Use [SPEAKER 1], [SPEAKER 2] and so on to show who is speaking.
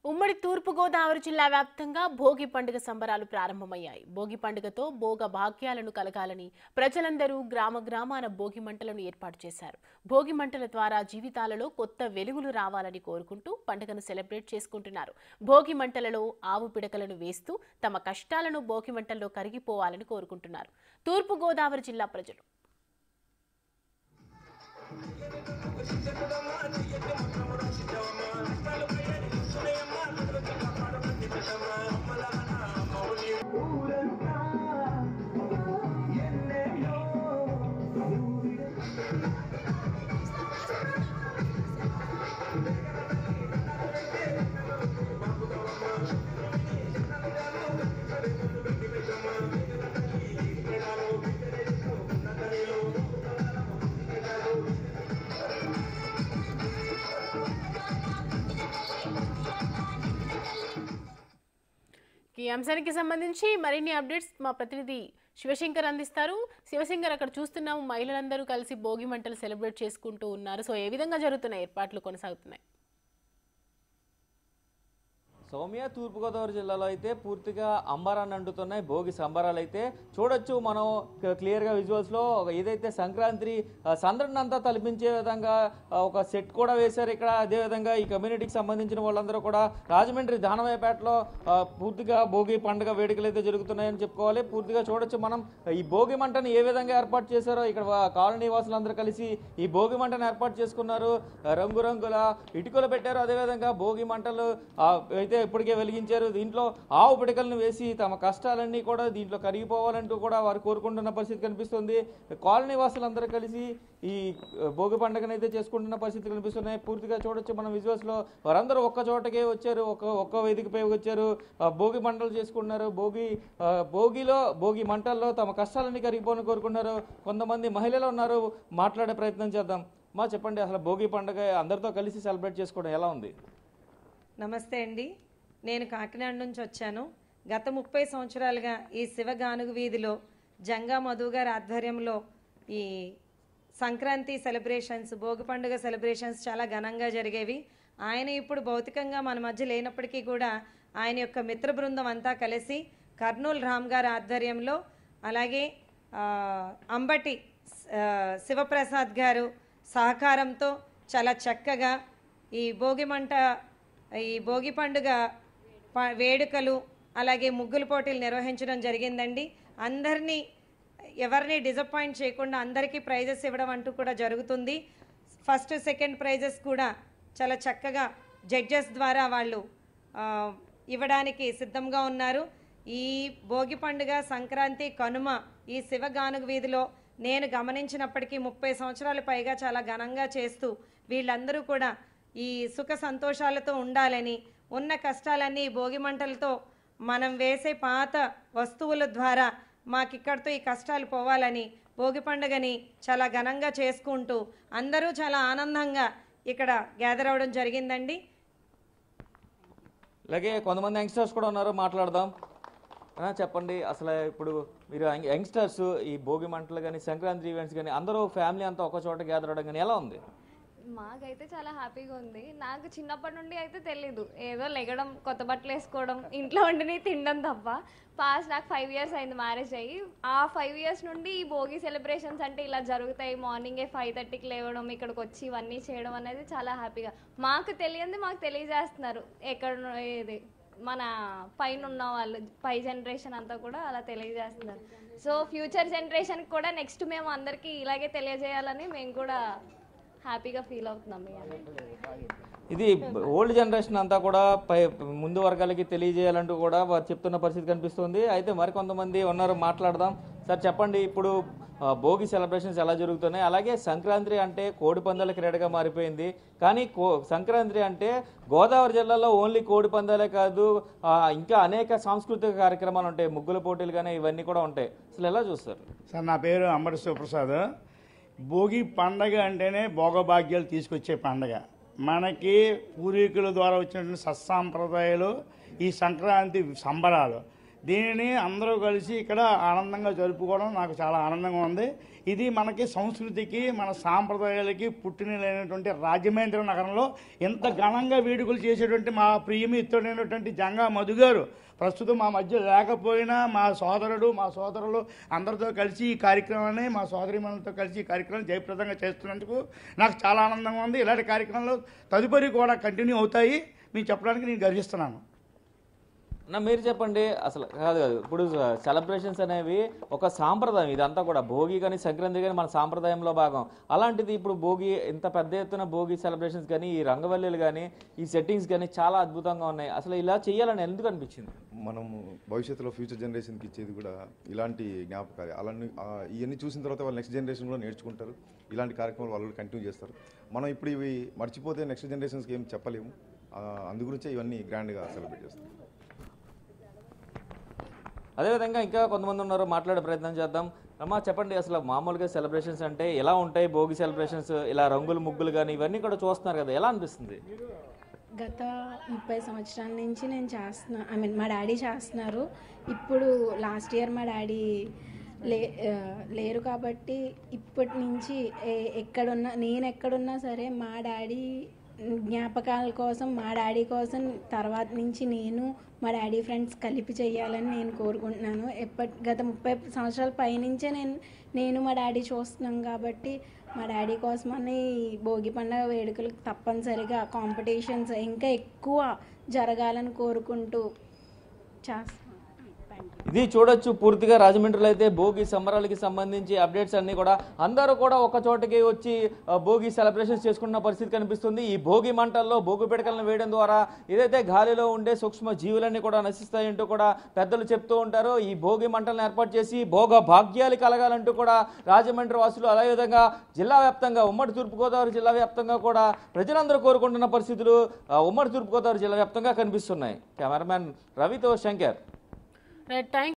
[SPEAKER 1] ఉమ్మడి తూర్పు గోదావరి జిల్లా వ్యాప్తంగా భోగి పండుగ సంబరాలు ప్రారంభమయ్యాయి. భోగి పండుగతో భోగ భాగ్యాలను కలగాలని ప్రజలందరూ గ్రామాన భోగి మంటలను ఏర్పాటు చేశారు. భోగి మంటల ద్వారా జీవితాలలో కొత్త వెలుగులు రావాలని కోరుకుంటూ పండుగను సెలబ్రేట్ చేసుకుంటున్నారు. భోగి మంటలలో ఆవు పిడకలను వేస్తూ తమ కష్టాలను భోగి మంటల్లో కరిగిపోవాలని కోరుకుంటున్నారు తూర్పు గోదావరి జిల్లా ప్రజలు. ఈ అంశానికి సంబంధించి మరిన్ని అప్డేట్స్ మా ప్రతినిధి శివశంకర్ అందిస్తారు. శివశంకర్, అక్కడ చూస్తున్నాము మహిళలందరూ కలిసి భోగి మంటలు సెలబ్రేట్ చేసుకుంటూ ఉన్నారు. సో ఏ విధంగా జరుగుతున్నాయి ఏర్పాట్లు కొనసాగుతున్నాయి?
[SPEAKER 2] సౌమ్య, తూర్పుగోదావరి జిల్లాలో అయితే పూర్తిగా అంబరాన్ని అంటుతున్నాయి భోగి సంబరాలు. అయితే చూడొచ్చు మనం క్లియర్గా విజువల్స్లో ఏదైతే సంక్రాంతి సందడిని అంతా తలపించే విధంగా ఒక సెట్ కూడా వేశారు ఇక్కడ. అదేవిధంగా ఈ కమ్యూనిటీకి సంబంధించిన వాళ్ళందరూ కూడా రాజమండ్రి దానవాయపేటలో పూర్తిగా భోగి పండుగ వేడుకలు అయితే జరుగుతున్నాయని చెప్పుకోవాలి. పూర్తిగా చూడొచ్చు మనం ఈ భోగి మంటను ఏ విధంగా ఏర్పాటు చేశారో. ఇక్కడ కాలనీ వాసులందరూ కలిసి ఈ భోగి మంటను ఏర్పాటు చేసుకున్నారు. రంగురంగుల ఇటుకలు పెట్టారు. అదేవిధంగా భోగి మంటలు అయితే ఇప్పటికే వెలిగించారు. దీంట్లో ఆవు పిడకలను వేసి తమ కష్టాలన్నీ కూడా దీంట్లో కరిగిపోవాలంటూ కూడా వారు కోరుకుంటున్న పరిస్థితి కనిపిస్తుంది. కాలనీ వాసులందరూ కలిసి ఈ భోగి పండుగను అయితే చేసుకుంటున్న పరిస్థితి కనిపిస్తున్నాయి. పూర్తిగా చూడొచ్చు మనం విజువల్స్లో వారందరూ ఒక్క చోటకే వచ్చారు, ఒక్క వేదికపై వచ్చారు, భోగి మంటలు చేసుకున్నారు. భోగి మంటల్లో తమ కష్టాలన్నీ కరిగిపోవాలని కోరుకున్నారు. కొంతమంది మహిళలు ఉన్నారు, మాట్లాడే ప్రయత్నం చేద్దాం. చెప్పండి, అసలు భోగి పండుగ అందరితో కలిసి సెలబ్రేట్ చేసుకోవడం ఎలా ఉంది?
[SPEAKER 3] నమస్తే అండి, నేను కాకినాడ నుంచి వచ్చాను. గత 30 సంవత్సరాలుగా ఈ శివగానుగు వీధిలో జంగా మధు గారి ఆధ్వర్యంలో ఈ సంక్రాంతి సెలబ్రేషన్స్, భోగి పండుగ సెలబ్రేషన్స్ చాలా ఘనంగా జరిగేవి. ఆయన ఇప్పుడు భౌతికంగా మన మధ్య లేనప్పటికీ కూడా ఆయన యొక్క మిత్ర బృందం అంతా కలిసి కర్నూలు రామ్ గారి ఆధ్వర్యంలో, అలాగే అంబటి శివప్రసాద్ గారు సహకారంతో చాలా చక్కగా ఈ భోగి పండుగ వేడుకలు అలాగే ముగ్గుల పోటీలు నిర్వహించడం జరిగిందండి. అందరినీ ఎవరిని డిసప్పాయింట్ చేయకుండా అందరికీ ప్రైజెస్ ఇవ్వడం అంటూ కూడా జరుగుతుంది. ఫస్ట్ సెకండ్ ప్రైజెస్ కూడా చాలా చక్కగా జడ్జెస్ ద్వారా వాళ్ళు ఇవ్వడానికి సిద్ధంగా ఉన్నారు. ఈ భోగి పండుగ, సంక్రాంతి, కనుమ ఈ శివగానుగు వీధిలో నేను గమనించినప్పటికీ 30 సంవత్సరాల పైగా చాలా ఘనంగా చేస్తూ వీళ్ళందరూ కూడా ఈ సుఖ సంతోషాలతో ఉండాలని, ఉన్న కష్టాలన్నీ భోగి మంటలతో మనం వేసే పాత వస్తువుల ద్వారా మాకిక్కడితో ఈ కష్టాలు పోవాలని భోగి పండుగని చాలా ఘనంగా చేసుకుంటూ అందరూ చాలా ఆనందంగా ఇక్కడ గ్యాదర్ అవ్వడం జరిగిందండి.
[SPEAKER 2] అలాగే కొంతమంది యంగ్స్టర్స్ కూడా ఉన్నారు, మాట్లాడదాం. చెప్పండి, అసలు ఇప్పుడు మీరు యంగ్స్టర్స్ ఈ భోగి మంటలు కానీ సంక్రాంతి ఈవెంట్స్ కానీ అందరూ ఫ్యామిలీ అంతా ఒక చోట గ్యాదర్ అవ్వడం కానీ ఎలా ఉంది?
[SPEAKER 4] మాకైతే చాలా హ్యాపీగా ఉంది. నాకు చిన్నప్పటి నుండి అయితే తెలీదు, ఏదో లెగడం, కొత్త బట్టలు వేసుకోవడం, ఇంట్లో వండిని తినడం తప్ప. నాకు 5 years అయింది మ్యారేజ్ అయ్యి. ఆ 5 years నుండి ఈ భోగి సెలబ్రేషన్స్ అంటే ఇలా జరుగుతాయి. మార్నింగే 5:30కి లేవడం, ఇక్కడికి వచ్చి ఇవన్నీ చేయడం అనేది చాలా హ్యాపీగా. మాకు తెలియంది మాకు తెలియజేస్తున్నారు. ఇది మన పైన ఉన్న వాళ్ళు, పై జనరేషన్ అంతా కూడా అలా తెలియజేస్తున్నారు. సో ఫ్యూచర్ జనరేషన్కి కూడా నెక్స్ట్ మేము అందరికీ ఇలాగే తెలియజేయాలని మేము కూడా హ్యాపీగా ఫీల్ అవుతున్నాం.
[SPEAKER 2] ఇది ఓల్డ్ జనరేషన్ అంతా కూడా ముందు వర్గాలకి తెలియజేయాలంటూ కూడా వారు చెప్తున్న పరిస్థితి కనిపిస్తుంది. అయితే మరికొంతమంది ఉన్నారు, మాట్లాడదాం. సార్ చెప్పండి, ఇప్పుడు భోగి సెలబ్రేషన్స్ ఎలా జరుగుతున్నాయి? అలాగే సంక్రాంతి అంటే కోడి పందాల క్రీడగా మారిపోయింది. కానీ సంక్రాంతి అంటే గోదావరి జిల్లాలో ఓన్లీ కోడి పందాలే కాదు, ఇంకా అనేక సాంస్కృతిక కార్యక్రమాలు ఉంటాయి, ముగ్గుల పోటీలు కానీ ఇవన్నీ కూడా ఉంటాయి. అసలు ఎలా చూస్తారు?
[SPEAKER 5] సార్, నా పేరు అంబటి శివప్రసాద్. భోగి పండగ అంటేనే భోగభాగ్యాలు తీసుకొచ్చే పండగ. మనకి పూర్వీకుల ద్వారా వచ్చినటువంటి సత్సాంప్రదాయాలు ఈ సంక్రాంతి సంబరాలు. దీనిని అందరూ కలిసి ఇక్కడ ఆనందంగా జరుపుకోవడం నాకు చాలా ఆనందంగా ఉంది. ఇది మనకి సంస్కృతికి మన సాంప్రదాయాలకి పుట్టినటువంటి రాజమహేంద్ర నగరంలో ఎంత ఘనంగా వేడుకలు చేసేటువంటి మా ప్రియమిత్రుడైనటువంటి జంగా మధు గారు ప్రస్తుతం మా మధ్య లేకపోయినా మా సోదరులు అందరితో కలిసి ఈ కార్యక్రమాన్ని మా సోదరిమణులతో కలిసి ఈ కార్యక్రమం జయప్రదంగా చేస్తున్నందుకు నాకు చాలా ఆనందంగా ఉంది. ఇలాంటి కార్యక్రమాలు తదుపరి కూడా కంటిన్యూ అవుతాయి మీకు చెప్పడానికి నేను గర్విస్తున్నాను.
[SPEAKER 2] మీరు చెప్పండి, అసలు కాదు ఇప్పుడు సెలబ్రేషన్స్ అనేవి ఒక సాంప్రదాయం, ఇదంతా కూడా భోగి కానీ సంక్రాంతి కానీ మన సాంప్రదాయంలో భాగం. అలాంటిది ఇప్పుడు భోగి ఇంత పెద్ద ఎత్తున భోగి సెలబ్రేషన్స్ కానీ ఈ రంగవల్లీలు కానీ ఈ సెట్టింగ్స్ కానీ చాలా అద్భుతంగా ఉన్నాయి. అసలు ఇలా చేయాలని ఎందుకు అనిపించింది?
[SPEAKER 6] మనము భవిష్యత్తులో ఫ్యూచర్ జనరేషన్కి ఇచ్చేది కూడా ఇలాంటి జ్ఞాపకాలు. అలాంటి ఇవన్నీ చూసిన తర్వాత వాళ్ళు నెక్స్ట్ జనరేషన్ కూడా నేర్చుకుంటారు. ఇలాంటి కార్యక్రమాలు వాళ్ళు కంటిన్యూ చేస్తారు. మనం ఇప్పుడు ఇవి మర్చిపోతే నెక్స్ట్ జనరేషన్స్కి ఏం చెప్పలేము. అందుగురించే ఇవన్నీ గ్రాండ్గా సెలబ్రేట్ చేస్తాం.
[SPEAKER 2] అదేవిధంగా ఇంకా కొంతమంది ఉన్నారు, మాట్లాడే ప్రయత్నం చేద్దాం. అమ్మా చెప్పండి, అసలు మామూలుగా సెలబ్రేషన్స్ అంటే ఎలా ఉంటాయి? భోగి సెలబ్రేషన్స్ ఇలా రంగులు ముగ్గులు కానీ ఇవన్నీ కూడా చూస్తున్నారు కదా, ఎలా అనిపిస్తుంది?
[SPEAKER 7] గత 30 సంవత్సరాల నుంచి నేను చేస్తున్నా, మా డాడీ చేస్తున్నారు. ఇప్పుడు లాస్ట్ ఇయర్ మా డాడీ లేరు కాబట్టి ఇప్పటి నుంచి నేను ఎక్కడున్నా సరే మా డాడీ జ్ఞాపకాల కోసం, మా డాడీ కోసం తర్వాత నుంచి నేను మా డాడీ ఫ్రెండ్స్ కలిపి చేయాలని నేను కోరుకుంటున్నాను. గత 30 సంవత్సరాల పైనుంచే నేను మా డాడీ చూస్తున్నాం కాబట్టి మా డాడీ కోసమని భోగి పండుగ వేడుకలు తప్పనిసరిగా కాంపిటీషన్స్ ఇంకా ఎక్కువ జరగాలని కోరుకుంటూ చేస్తాను.
[SPEAKER 2] ఇది చూడొచ్చు, పూర్తిగా రాజమండ్రిలో అయితే భోగి సంబరాలకి సంబంధించి అప్డేట్స్ అన్నీ కూడా అందరూ కూడా ఒక చోటకి వచ్చి భోగి సెలబ్రేషన్స్ చేసుకున్న పరిస్థితి కనిపిస్తుంది. ఈ భోగి మంటల్లో భోగి పిడకలను వేయడం ద్వారా ఏదైతే గాలిలో ఉండే సూక్ష్మ జీవులన్నీ కూడా నశిస్తాయంటూ కూడా పెద్దలు చెప్తూ ఉంటారు. ఈ భోగి మంటలను ఏర్పాటు చేసి భోగ భాగ్యాలు కలగాలంటూ కూడా రాజమండ్రి వాసులు, అదేవిధంగా జిల్లా వ్యాప్తంగా ఉమ్మడి తూర్పుగోదావరి జిల్లా వ్యాప్తంగా కూడా ప్రజలందరూ కోరుకుంటున్న పరిస్థితులు ఉమ్మడి తూర్పుగోదావరి జిల్లా వ్యాప్తంగా కనిపిస్తున్నాయి. కెమెరామ్యాన్ రవితో శంకర్.
[SPEAKER 1] థ్యాంక్